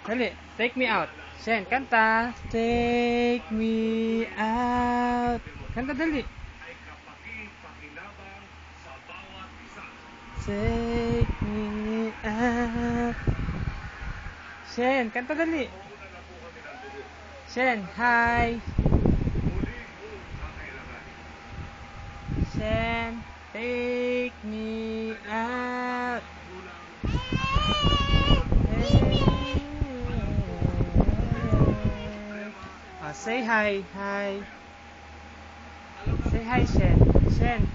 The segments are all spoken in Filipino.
Dali, take me out. Shen, kanta. Take me out. Kanta dali. Take me out. Shen, kanta dali. Shen, hi. Shen, take me out. Oh, say hi, hi. Say hi, Shen. Shen.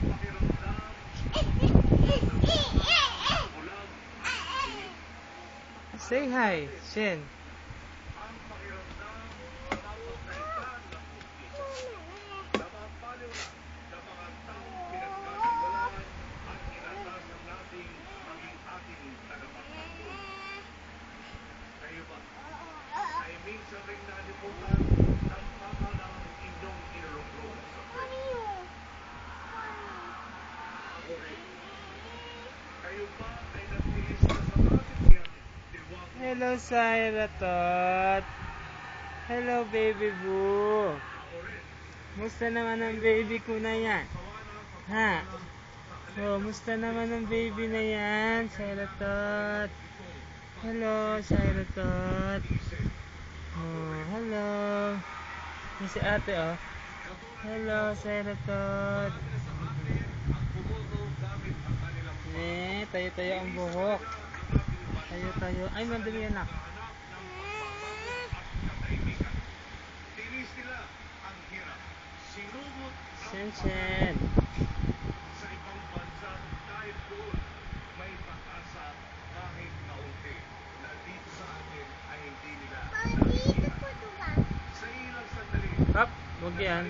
Say hi, Shen. Hello, Syra Tot. Hello, baby boo. Musta naman ang baby ko na yan? Ha? Oh, musta naman ang baby na yan, Syra Tot? Hello, Syra Tot. Oh, hello. Yan si ate, oh. Hello, Syra Tot. Tayo-tayo ang buhok. Tayo-tayo. Ay, mandali anak. Shen. Up, wag yan.